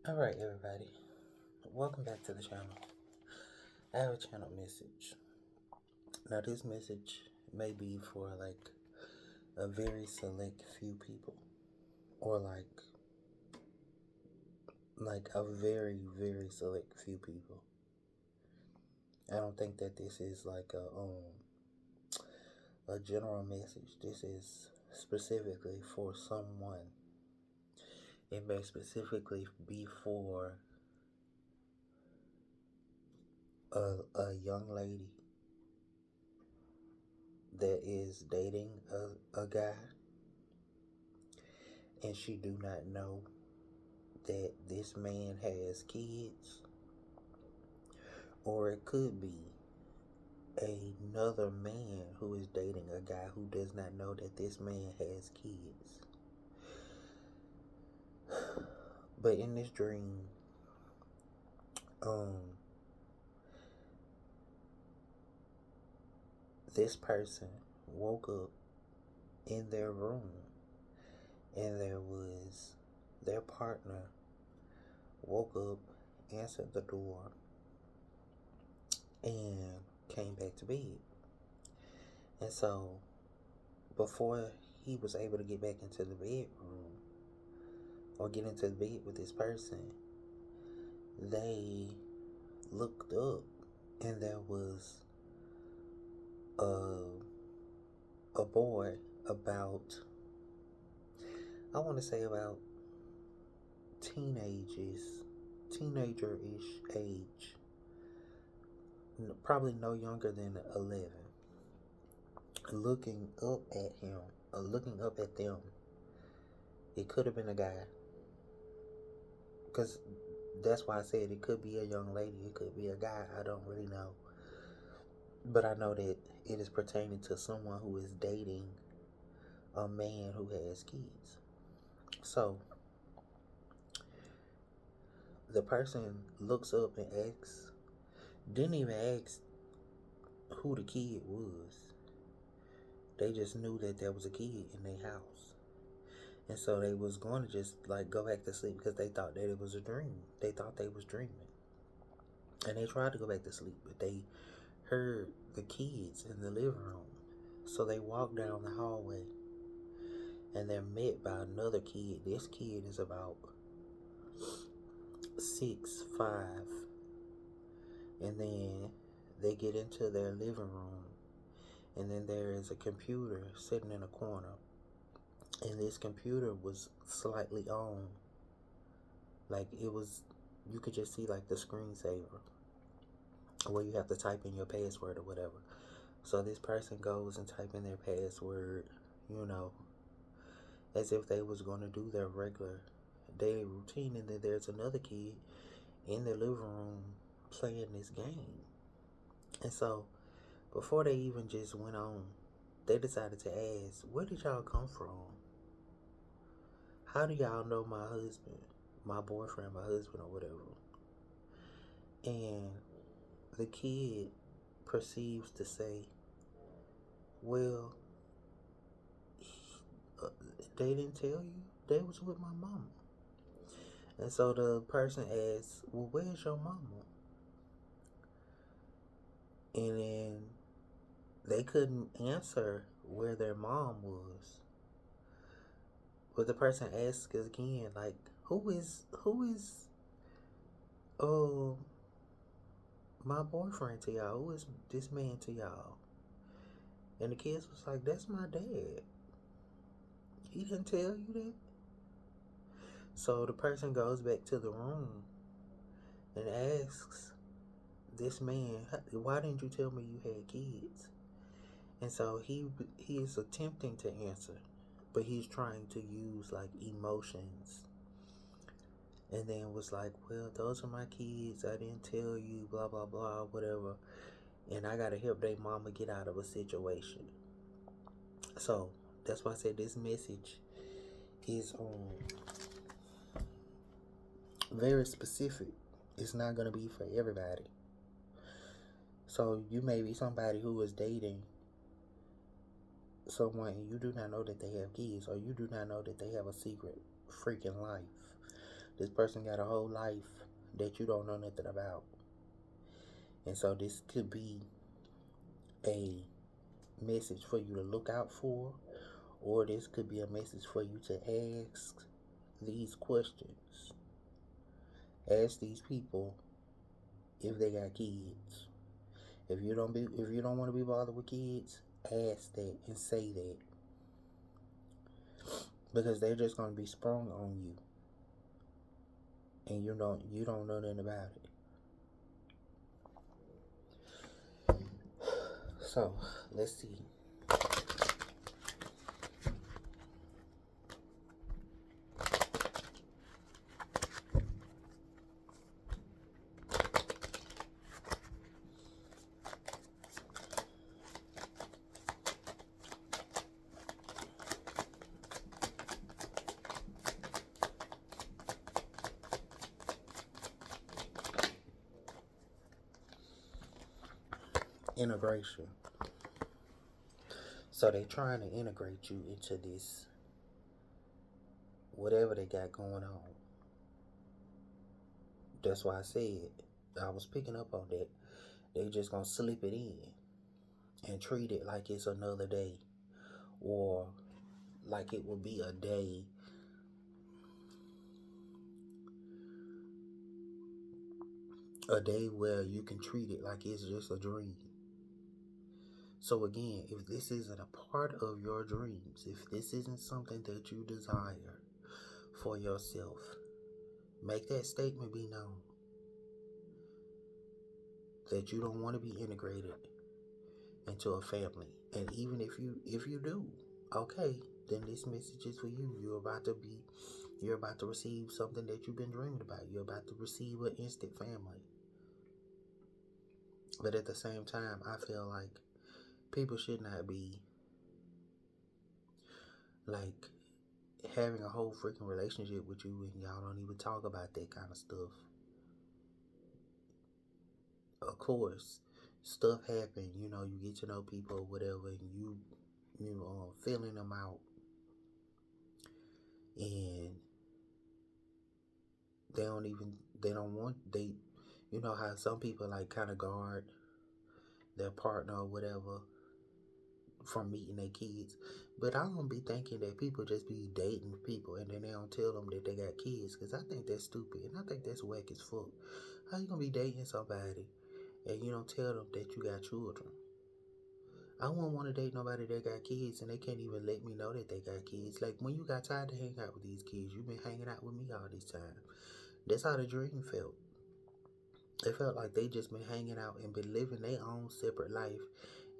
Alright, everybody. Welcome back to the channel. I have a channel message. Now, this message may be for a very select few people, or like a very, very select few people. I don't think that this is a general message. This is specifically for someone. It may specifically be for a young lady that is dating a guy, and she do not know that this man has kids, or it could be another man who is dating a guy who does not know that this man has kids. But in this dream, um, this person woke up in their room, and there was their partner woke up, answered the door, and came back to bed. And so, before he was able to get back into the bedroom or get into the bed with this person, they looked up, and there was a boy about, I want to say about teenager-ish age, probably no younger than 11, looking up at him, looking up at them. It could have been a guy, because that's why I said it could be a young lady, it could be a guy. I don't really know, but I know that it is pertaining to someone who is dating a man who has kids. So the person looks up and asks, didn't even ask who the kid was. They just knew that there was a kid in their house. And so they was going to just go back to sleep because they thought that it was a dream. They thought they was dreaming. And they tried to go back to sleep, but they heard the kids in the living room. So they walked down the hallway, and they're met by another kid. This kid is about 6'5", and then they get into their living room, and then there is a computer sitting in a corner, and this computer was slightly on, you could just see the screensaver where you have to type in your password or whatever. So this person goes and type in their password, as if they was going to do their regular daily routine, and then there's another kid in the living room playing this game. And so before they even just went on, they decided to ask, where did y'all come from? How do y'all know my husband, my boyfriend, my husband, or whatever? And the kid proceeds to say, well, they didn't tell you? They was with my mama. And so the person asks, well, where's your mama? And then they couldn't answer where their mom was. But the person asks again, who is my boyfriend to y'all? Who is this man to y'all? And the kids was like, that's my dad. He didn't tell you that? So the person goes back to the room and asks this man, why didn't you tell me you had kids? And so he is attempting to answer, but he's trying to use emotions. And then was like, well, those are my kids. I didn't tell you, blah, blah, blah, whatever. And I got to help their mama get out of a situation. So that's why I said this message is very specific. It's not going to be for everybody. So you may be somebody who is dating someone and you do not know that they have kids, or you do not know that they have a secret freaking life. This person got a whole life that you don't know nothing about. And so this could be a message for you to look out for, or this could be a message for you to ask these questions. Ask these people if they got kids. If you don't want to be bothered with kids, ask that and say that. Because they're just gonna be sprung on you. And you don't know nothing about it. So let's see. Integration. So they trying to integrate you into this whatever they got going on. That's why I said I was picking up on that. They just gonna slip it in and treat it like it's another day, or like it will be a day where you can treat it like it's just a dream. So again, if this isn't a part of your dreams, if this isn't something that you desire for yourself, make that statement be known that you don't want to be integrated into a family. And even if you do, okay, then this message is for you. You're about to receive something that you've been dreaming about. You're about to receive an instant family. But at the same time, I feel like people should not be like having a whole freaking relationship with you and y'all don't even talk about that kind of stuff. Of course, stuff happen, you get to know people or whatever, and you feeling them out, and they don't want, you know how some people like kind of guard their partner or whatever from meeting their kids. But I don't be thinking that people just be dating people and then they don't tell them that they got kids, because I think that's stupid and I think that's whack as fuck. How you gonna be dating somebody and you don't tell them that you got children? I wouldn't want to date nobody that got kids and they can't even let me know that they got kids. Like, when you got tired to hang out with these kids, you've been hanging out with me all this time. That's how the dream felt. It felt like they just been hanging out and been living their own separate life,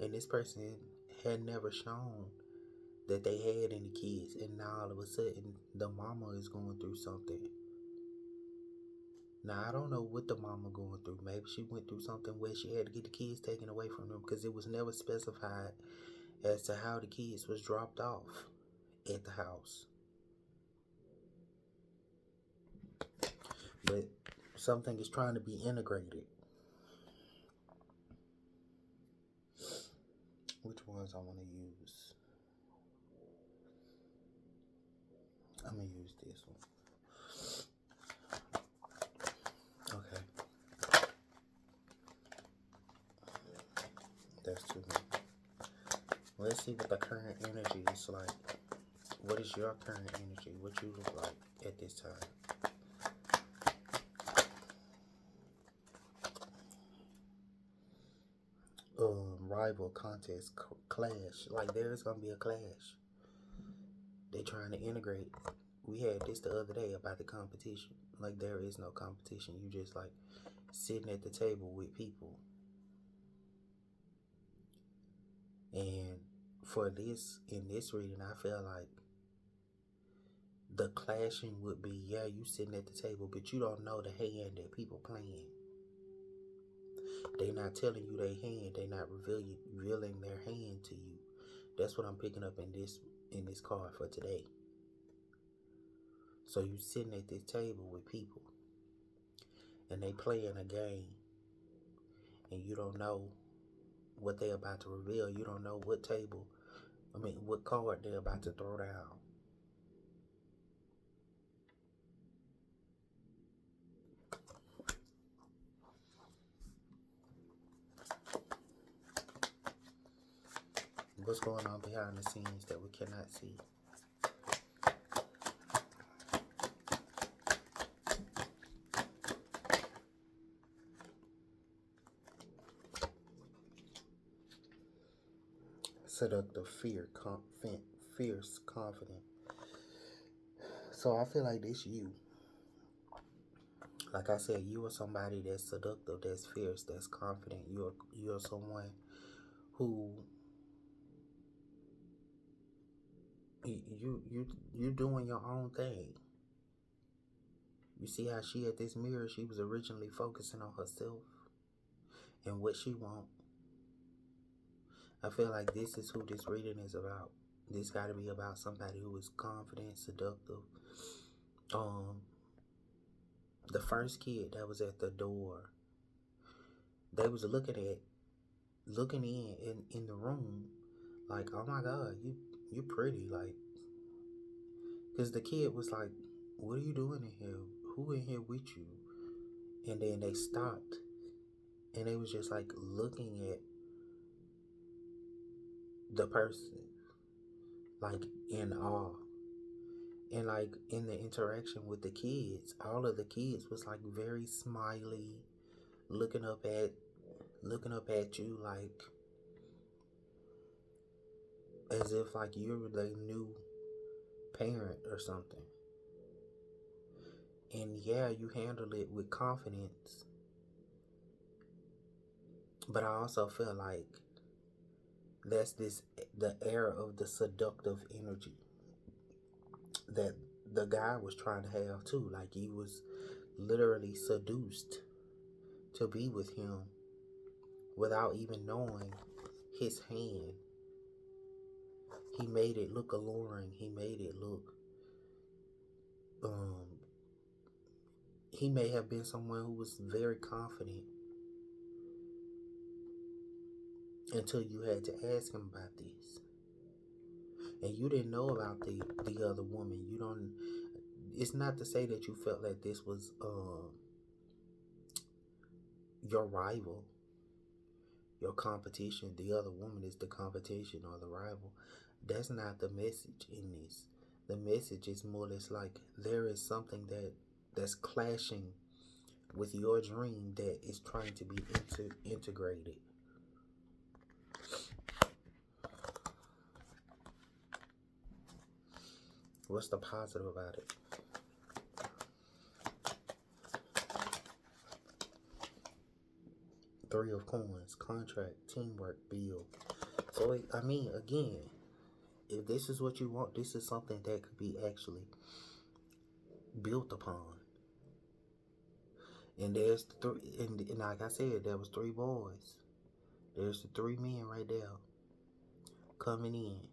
and this person had never shown that they had any kids, and now all of a sudden the mama is going through something. Now I don't know what the mama going through. Maybe she went through something where she had to get the kids taken away from them, because it was never specified as to how the kids was dropped off at the house. But something is trying to be integrated. Which ones I want to use? I'm going to use this one. Okay. That's too many. Let's see what the current energy is like. What is your current energy? What you look like at this time? Rival, contest, clash. Like, there's gonna be a clash. They trying to integrate. We had this the other day about the competition. Like, there is no competition. You just like sitting at the table with people. And for this, in this reading, I feel like the clashing would be, yeah, you sitting at the table, but you don't know the hand that people playing. They not telling you their hand. They not revealing their hand to you. That's what I'm picking up in this card for today. So you sitting at this table with people, and they playing a game, and you don't know what they about to reveal. You don't know what card they're about to throw down. What's going on behind the scenes that we cannot see? Seductive, fierce, confident. So I feel like this you. Like I said, you are somebody that's seductive, that's fierce, that's confident. You're someone who you doing your own thing. You see how she at this mirror, she was originally focusing on herself and what she want. I feel like this is who this reading is about. This got to be about somebody who is confident, seductive. The first kid that was at the door, they was looking in the room, like, oh my God, you pretty, like, because the kid was like, what are you doing in here? Who in here with you? And then they stopped, and they was just like looking at the person, like in awe. And like in the interaction with the kids, all of the kids was like very smiley, looking up at you, like as if like you're the new parent or something. And yeah, you handle it with confidence, but I also feel like that's the air of the seductive energy that the guy was trying to have too. Like he was literally seduced to be with him without even knowing his hand. He made it look alluring. He made it look he may have been someone who was very confident until you had to ask him about this. And you didn't know about the other woman. You don't. It's not to say that you felt like this was your rival, your competition. The other woman is the competition or the rival. That's not the message in this. The message is more or less like there is something that's clashing with your dream that is trying to be integrated. What's the positive about it? Three of Coins, contract, teamwork, build. So, I mean, again, if this is what you want, this is something that could be actually built upon. And there's three, and like I said, there was three boys. There's the three men right there coming in.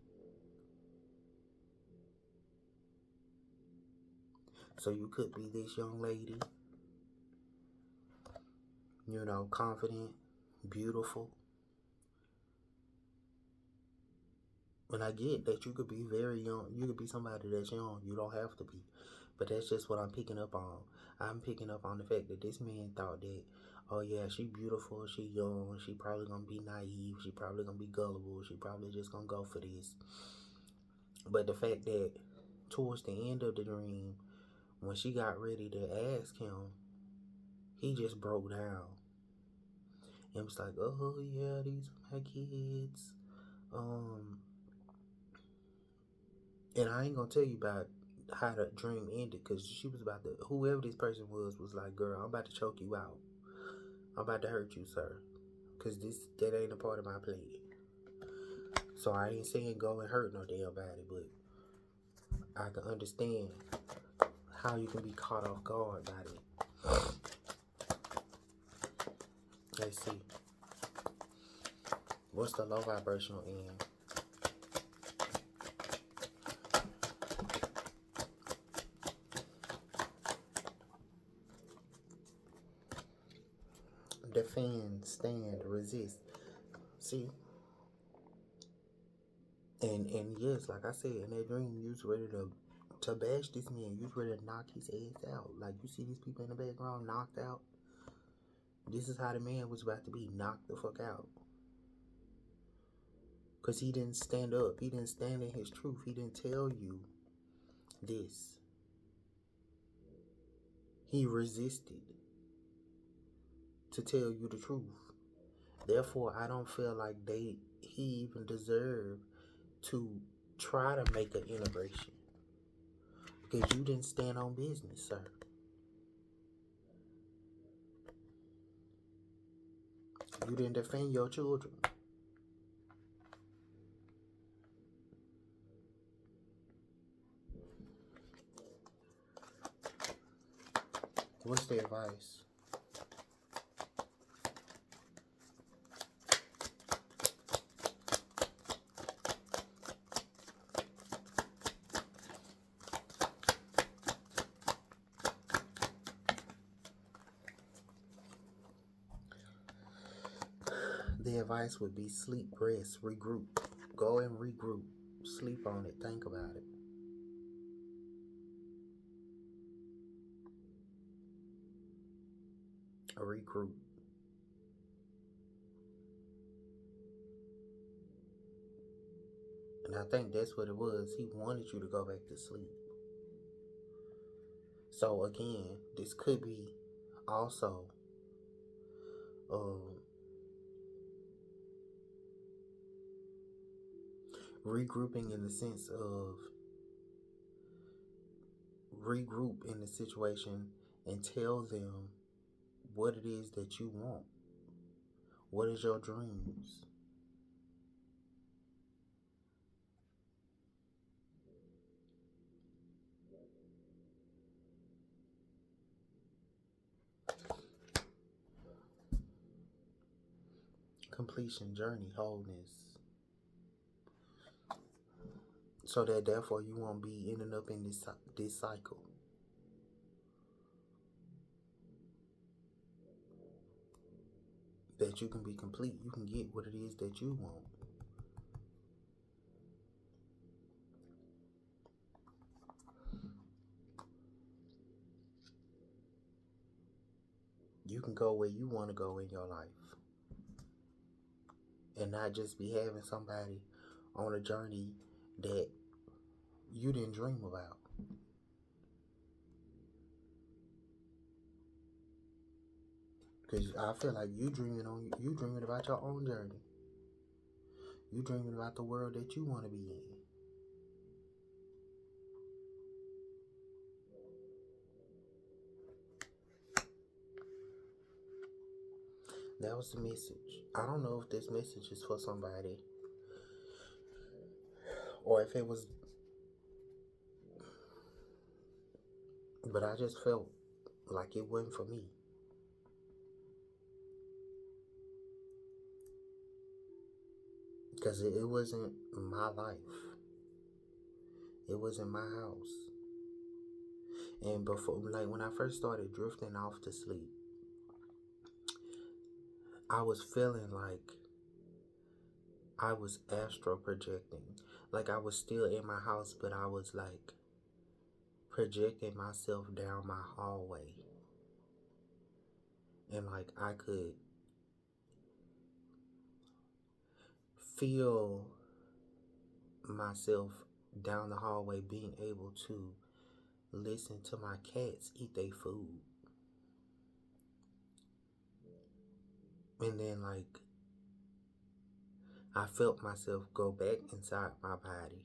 So you could be this young lady, confident, beautiful. And I get that you could be very young. You could be somebody that's young. You don't have to be. But that's just what I'm picking up on. I'm picking up on the fact that this man thought that, oh yeah, she beautiful, she young, she probably gonna be naive, she probably gonna be gullible, she probably just gonna go for this. But the fact that towards the end of the dream, when she got ready to ask him, he just broke down. And was like, oh yeah, these are my kids. And I ain't gonna tell you about how the dream ended, because she was about to, whoever this person was like, girl, I'm about to choke you out. I'm about to hurt you, sir. Because that ain't a part of my plan. So I ain't saying go and hurt no damn body, but I can understand how you can be caught off guard by that. Let's see. What's the low vibrational end? Defend, stand, resist. See? And yes, like I said, in that dream, you was ready to bash this man. You was ready to knock his ass out. Like, you see these people in the background knocked out? This is how the man was about to be knocked the fuck out. Because he didn't stand up. He didn't stand in his truth. He didn't tell you this. He resisted to tell you the truth. Therefore, I don't feel like he even deserved to try to make an integration. Because you didn't stand on business, sir. You didn't defend your children. What's the advice? The advice would be sleep, rest, regroup. Go and regroup. Sleep on it. Think about it. Regroup. And I think that's what it was. He wanted you to go back to sleep. So again, this could be also regrouping in the sense of regroup in the situation and tell them what it is that you want. What is your dreams? Completion, journey, wholeness. So that therefore you won't be ending up in this cycle. That you can be complete. You can get what it is that you want. You can go where you want to go in your life. And not just be having somebody on a journey that you didn't dream about. Because I feel like you dreaming about your own journey. You dreaming about the world that you want to be in. That was the message. I don't know if this message is for somebody or if it was, but I just felt like it wasn't for me. Because it wasn't my life. It wasn't my house. And before, like when I first started drifting off to sleep, I was feeling like I was astral projecting. Like I was still in my house, but I was like projecting myself down my hallway. And like I could feel myself down the hallway being able to listen to my cats eat their food. And then like I felt myself go back inside my body.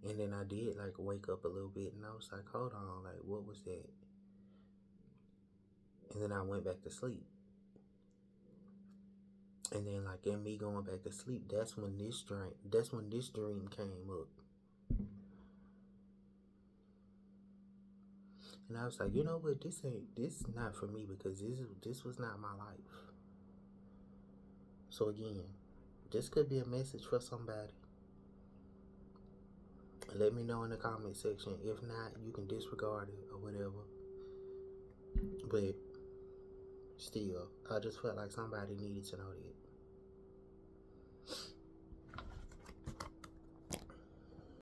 And then I did like wake up a little bit and I was like, hold on, like what was that? And then I went back to sleep. And then like in me going back to sleep, that's when this dream came up. And I was like, you know what, this is not for me because this was not my life. So again, this could be a message for somebody. Let me know in the comment section. If not, you can disregard it or whatever. But still, I just felt like somebody needed to know that.